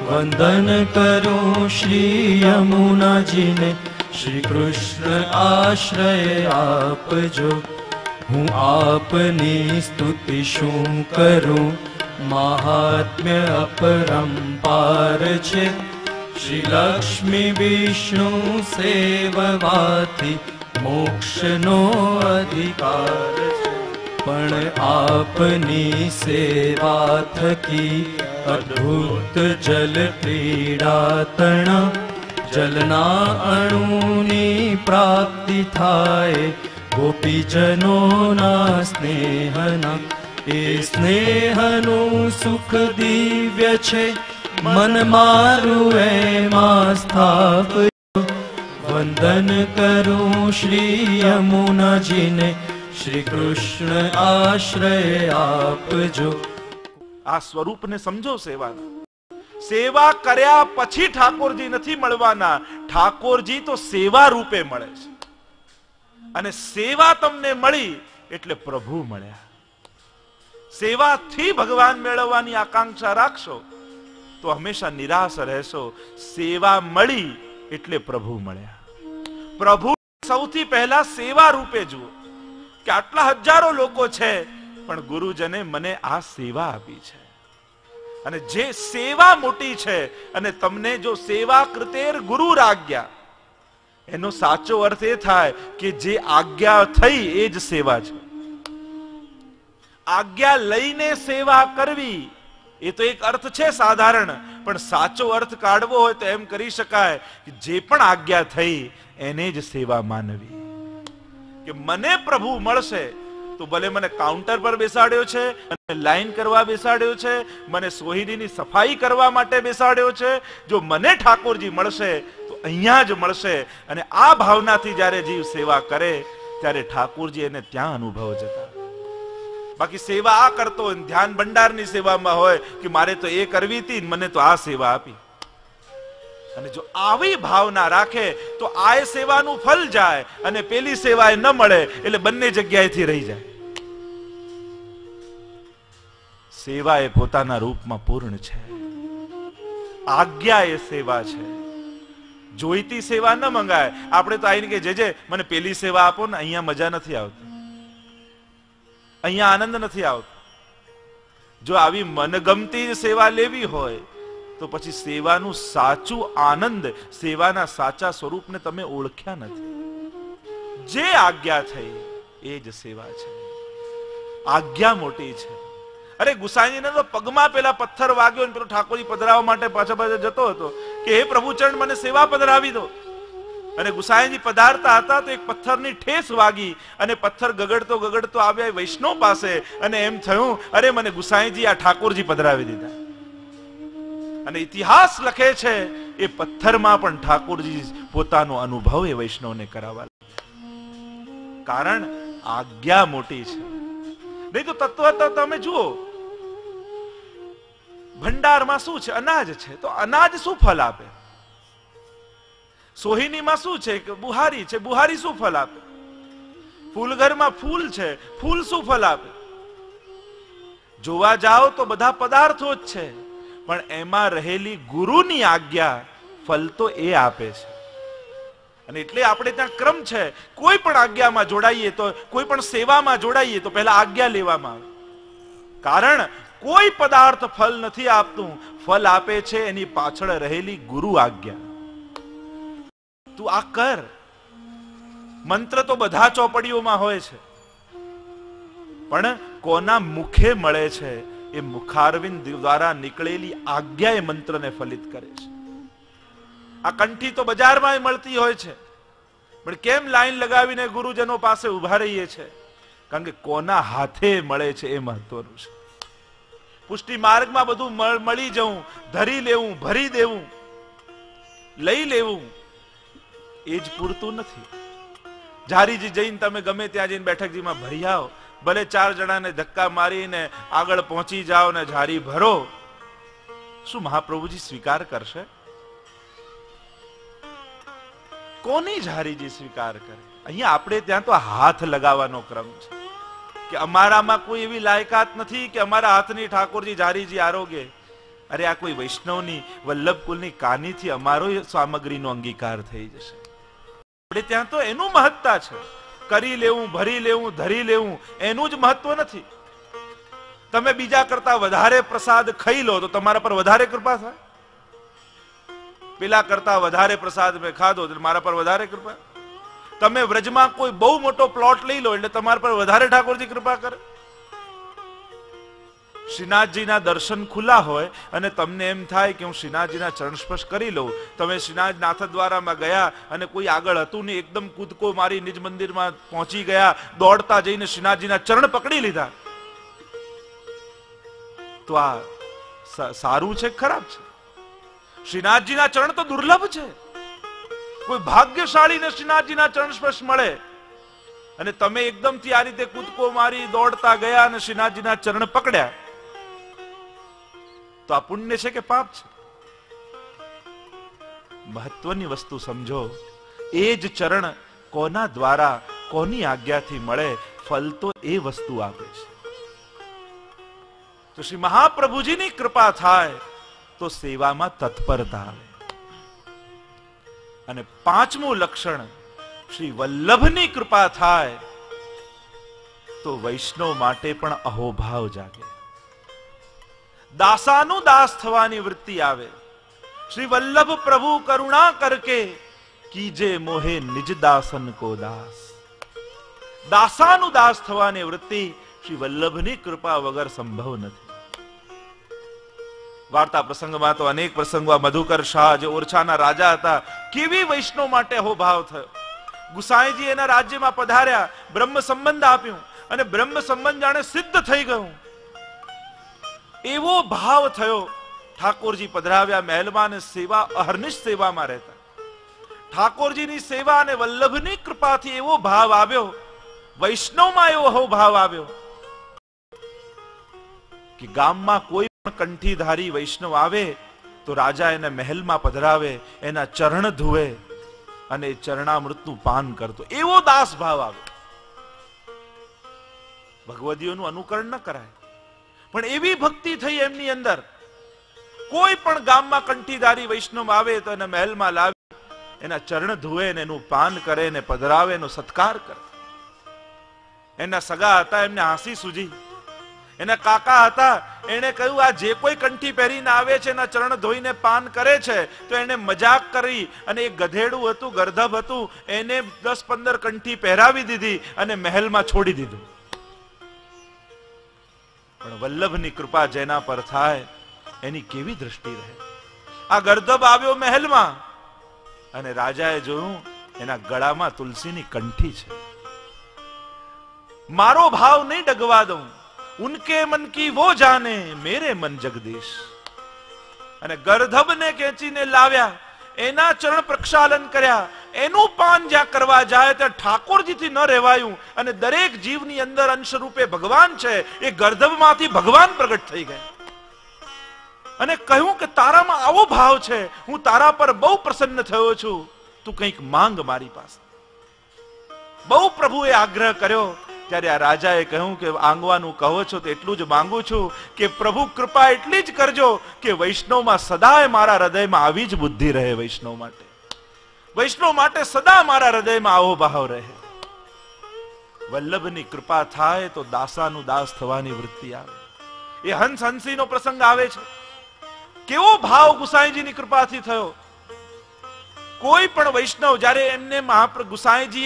વંદન કરું શ્રી યમુનાજીને, શ્રી કૃષ્ણ આશ્રય આપજો. હું આપની સ્તુતિ શું કરું, મહાત્મ્ય અપરંપાર છે. શ્રી લક્ષ્મી વિષ્ણુ સેવવાથી મોક્ષનો અધિકાર છે. પણ આપની સેવા થકી અદ્ભુત જલ ક્રીડા તણા, જલના અણુની પ્રાપ્તિ થાય. ગોપીજનોના સ્નેહના એ સ્નેહનું સુખ દિવ્ય છે. મન મારું એમાં સ્થાપજો. વંદન કરું શ્રી યમુનાજીને, શ્રી કૃષ્ણ આશ્રય આપજો. આ સ્વરૂપને સમજો સેવાના. સેવા કર્યા પછી ઠાકોરજી નથી મળવાના, ઠાકોરજી તો સેવા રૂપે મળે છે. અને સેવા તમને મળી એટલે પ્રભુ મળ્યા. સેવાથી ભગવાન મેળવવાની આકાંક્ષા રાખશો તો હંમેશા નિરાશ રહેશો. સેવા મળી એટલે પ્રભુ મળ્યા. પ્રભુ સૌથી પહેલા સેવા રૂપે જુઓ કે આટલા હજારો લોકો છે પણ ગુરુજને મને આ સેવા આપી છે. અને જે સેવા મોટી છે, અને તમને જો સેવા કૃતેર ગુરુ આજ્ઞા, એનો સાચો અર્થ એ થાય કે જે આજ્ઞા થઈ એ જ સેવા છે. આજ્ઞા લઈને સેવા કરવી એ તો એક અર્થ છે સાધારણ, પણ સાચો અર્થ કાઢવો હોય તો એમ કરી શકાય કે જે પણ આજ્ઞા થઈ એને જ સેવા માનવી. કે મને પ્રભુ મળશે તો ભલે મને કાઉન્ટર પર બેસાડ્યો છે, અને લાઈન કરવા બેસાડ્યો છે, મને સોહિરીની સફાઈ કરવા માટે બેસાડ્યો છે, જો મને ઠાકોરજી મળશે તો અહીંયા જ મળશે. અને આ ભાવનાથી જ્યારે જીવ સેવા કરે ત્યારે ઠાકોરજી એને ત્યાં અનુભવ જતા. બાકી સેવા આ કરતો હોય, ધ્યાન ભંડારની સેવામાં હોય કે મારે તો એ કરવી હતી, મને તો આ સેવા આપી. અને જો આવી ભાવના રાખે તો આ સેવાનું ફલ જાય, અને પેલી સેવા ન મળે એટલે બંને જગ્યાએથી રહી જાય. સેવા એ પોતાના રૂપમાં પૂર્ણ છે. આજ્ઞા એ સેવા છે. જોઈતી સેવા ન મંગાય. આપણે તો આવીને કે જે મને પેલી સેવા આપો ને, અહીંયા મજા નથી આવતી, અહીંયા આનંદ નથી આવતો. જો આવી મનગમતી સેવા લેવી હોય તો પછી સેવાનું સાચું આનંદ, સેવાના સાચા સ્વરૂપને તમે ઓળખ્યા નથી. જે આજ્ઞા થઈ એ જ સેવા છે. આજ્ઞા મોટી છે. અરે ગુસાઈજીને તો પગમાં પેલા પથ્થર વાગ્યો ને પેલો ઠાકોરજી પધરાવવા માટે પાછા જતો હતો કે હે પ્રભુચરણ મને સેવા પધરાવી દો. અને ગુસાઈજી પધારતા હતા તો એક પથ્થરની ઠેસ વાગી અને પથ્થર ગગડતો ગગડતો આવ્યા વૈષ્ણવ પાસે, અને એમ થયું અરે મને ગુસાઈજી આ ઠાકોરજી પધરાવી દીધા. અને ઇતિહાસ લખે છે એ પથ્થરમાં પણ ઠાકોરજી પોતાનો અનુભવ એ વૈષ્ણવને કરાવવા. કારણ આજ્ઞા મોટી છે. નહીં તો તત્વ તમે જુઓ, ભંડારમાં શું છે? અનાજ છે. તો અનાજ શું ફલ આપે? સોહિનીમાં શું છે? કે બુહારી છે. બુહારી શું ફલ આપે? ફૂલઘરમાં ફૂલ છે. ફૂલ શું ફલ આપે? જોવા જાઓ તો બધા પદાર્થો જ છે, પણ એમાં રહેલી ગુરુની આજ્ઞા ફલ તો એ આપે છે. અને એટલે આપણે ત્યાં ક્રમ છે, કોઈ પણ આજ્ઞામાં જોડાઈએ તો, કોઈ પણ સેવામાં જોડાઈએ તો પહેલા આજ્ઞા લેવામાં આવે. કારણ કોઈ પદાર્થ ફલ નથી આપતું, ફલ આપે છે એની પાછળ રહેલી ગુરુ આજ્ઞા. તું આ કર. મંત્ર તો બધા ચોપડીઓમાં હોય છે, પણ કોના મુખે મળે છે? એ મુખારવિંદ દ્વારા નીકળેલી આજ્ઞા એ મંત્રને ફલિત કરે છે. આ કંઠી તો બજારમાં મળતી હોય છે, પણ કેમ લાઈન લગાવીને ગુરુજનો પાસે ઉભા રહીએ છે? કારણ કે કોના હાથે મળે છે એ મહત્વનું છે. પુષ્ટિ માર્ગમાં બધું મળી જવું, ધરી લેવું, ભરી દેવું, લઈ લેવું એ જ પૂરતું નથી. ઝારીજી જઈને તમે ગમે ત્યાં જઈને બેઠકજીમાં ભરી આવો, ભલે 4 જણાને ધક્કા મારીને આગળ પહોંચી જાઓ ને ઝારી ભરો, શું મહાપ્રભુજી સ્વીકાર કરશે? કોની ઝારીજી સ્વીકાર કરે? અહીંયા આપણે ત્યાં તો હાથ લગાવવાનો ક્રમ છે કે અમારામાં કોઈ એવી લાયકાત નથી કે અમારા હાથની ઠાકોરજી ઝારીજી આરોગે. અરે આ કોઈ વૈષ્ણવની વલ્લભ કુલની કાનીથી અમારો સામગ્રીનો અંગીકાર થઈ જશે. આપણે ત્યાં તો એનું મહત્તા છે. કરી લેવું, ભરી લેવું, ધરી લેવું એનું જ મહત્વ નથી. તમે બીજા કરતા વધારે પ્રસાદ ખાઈ લો તો તમારા પર વધારે કૃપા થાય. પેલા કરતા વધારે પ્રસાદ મેં ખાધો એટલે મારા પર વધારે કૃપા. તમે વ્રજમાં કોઈ બહુ મોટો પ્લોટ લઈ લો એટલે તમારા પર વધારે ઠાકોરજી કૃપા કરે. શ્રીનાથજીના દર્શન ખુલ્લા હોય અને તમને એમ થાય કે હું શ્રીનાથજીના ચરણ સ્પર્શ કરી લઉં. તમે શ્રીનાથ નાથદ્વારામાં ગયા અને કોઈ આગળ હતું ને એકદમ કૂદકો મારી નિજ મંદિરમાં પહોંચી ગયા, દોડતા જઈને શ્રીનાથજીના ચરણ પકડી લીધા, તો આ સારું છે ખરાબ છે? શ્રીનાથજીના ચરણ તો દુર્લભ છે. કોઈ ભાગ્યશાળીને શ્રીનાથજીના ચરણ સ્પર્શ મળે અને તમે એકદમથી આ રીતે કૂદકો મારી દોડતા ગયા અને શ્રીનાથજીના ચરણ પકડ્યા, તો આ પુણ્ય છે કે પાપ છે? મહત્વની વસ્તુ સમજો. એ જ ચરણ કોના દ્વારા, કોની આજ્ઞાથી મળે, ફલ તો એ વસ્તુ આપે છે. તો શ્રી મહાપ્રભુજીની કૃપા થાય તો સેવામાં તત્પરતા આવે. અને પાંચમું લક્ષણ, શ્રી વલ્લભની કૃપા થાય તો વૈષ્ણવ માટે પણ અહોભાવ જાગે, દાસાનું દાસ થવાની વૃત્તિ આવે. શ્રી વલ્લભ પ્રભુ કરુણા કરકે કીજે મોહે નિજ દાસન કો દાસ. દાસાનું દાસ થવાની વૃત્તિ શ્રી વલ્લભની કૃપા વગર સંભવ નથી. વાર્તા પ્રસંગમાં તો અનેક પ્રસંગો, મધુકર શાહ જે ઓરછાના રાજા હતા, કેવી વૈષ્ણવ માટે અહોભાવ થયો. ગુસાઈજી એના રાજ્યમાં પધાર્યા, બ્રહ્મ સંબંધ આપ્યું અને બ્રહ્મ સંબંધ જાણે સિદ્ધ થઈ ગયું. એવો ભાવ થયો. ઠાકોરજી પધરાવ્યા મહેલમાં અને સેવા, અહર્નિશ સેવામાં રહેતા. ઠાકોરજીની સેવા અને વલ્લભની કૃપાથી એવો ભાવ આવ્યો, વૈષ્ણવમાં એવો અહોભાવ આવ્યો કે ગામમાં કોઈ પણ કંઠીધારી વૈષ્ણવ આવે તો રાજા એને મહેલમાં પધરાવે, એના ચરણ ધુએ અને ચરણામૃતનું પાન કરતો. એવો દાસ ભાવ આવ્યો. ભગવદીઓનું અનુકરણ ન કરાય, પણ એવી ભક્તિ થઈ એમની અંદર. કોઈ પણ ગામમાં કંઠીધારી વૈષ્ણવ આવે તો એને મહેલમાં લાવી એના ચરણ ધુએ ને એનું પાન કરે ને પધરાવે, એનો સત્કાર કરે. એના સગા હતા, એમને હાંસી સૂજી. એના કાકા હતા, એને કહ્યું આ જે કોઈ કંઠી પહેરીને આવે છે એના ચરણ ધોઈને પાન કરે છે, તો એને મજાક કરી અને એક ગધેડું હતું, ગર્ધબ હતું, એને 10-15 કંઠી પહેરાવી દીધી અને મહેલમાં છોડી દીધું. પણ વલ્લભની કૃપા જેના પર થાય એની કેવી દ્રષ્ટિ રહે. આ ગર્ધબ આવ્યો મહેલમાં અને રાજાએ જોયું એના ગળામાં તુલસીની કંઠી છે. મારો ભાવ નહીં ડગવા દઉં, ઉનકે મન કી વો જાને, મેરે મન જગદીશ. અને ગર્ધબને ખેંચીને લાવ્યા, એના ચરણ પ્રક્ષાલન કર્યા. એનું પાન જ્યાં કરવા જાય ત્યાં ઠાકોરજીથી ન રહેવાયું અને દરેક જીવની અંદર અંશ રૂપે ભગવાન છે. એ ગર્ધબમાંથી ભગવાન પ્રગટ થઈ ગયા અને કહ્યું કે તારામાં આવો ભાવ છે, હું તારા પર બહુ પ્રસન્ન થયો છું, તું કંઈક માંગ મારી પાસે. બહુ પ્રભુએ આગ્રહ કર્યો. ત્યારે આ રાજાએ કહ્યું કે આંગવાનું કહો છો તો એટલું જ માંગુ છું કે પ્રભુ કૃપા એટલી જ કરજો કે વૈષ્ણવમાં સદાય મારા હૃદયમાં આવી જ બુદ્ધિ રહે. વૈષ્ણવ માટે સદા મારા હૃદયમાં આવો ભાવ રહે. વલ્લભની કૃપા થાય તો દાસાનું દાસ થવાની વૃત્તિ આવે. એ હંસ હંસીનો પ્રસંગ આવે છે. કેવો ભાવ ગુસાઈજીની કૃપાથી થયો. કોઈ પણ વૈષ્ણવ જ્યારે એમને મહાપ્રભુ ગુસાઈજી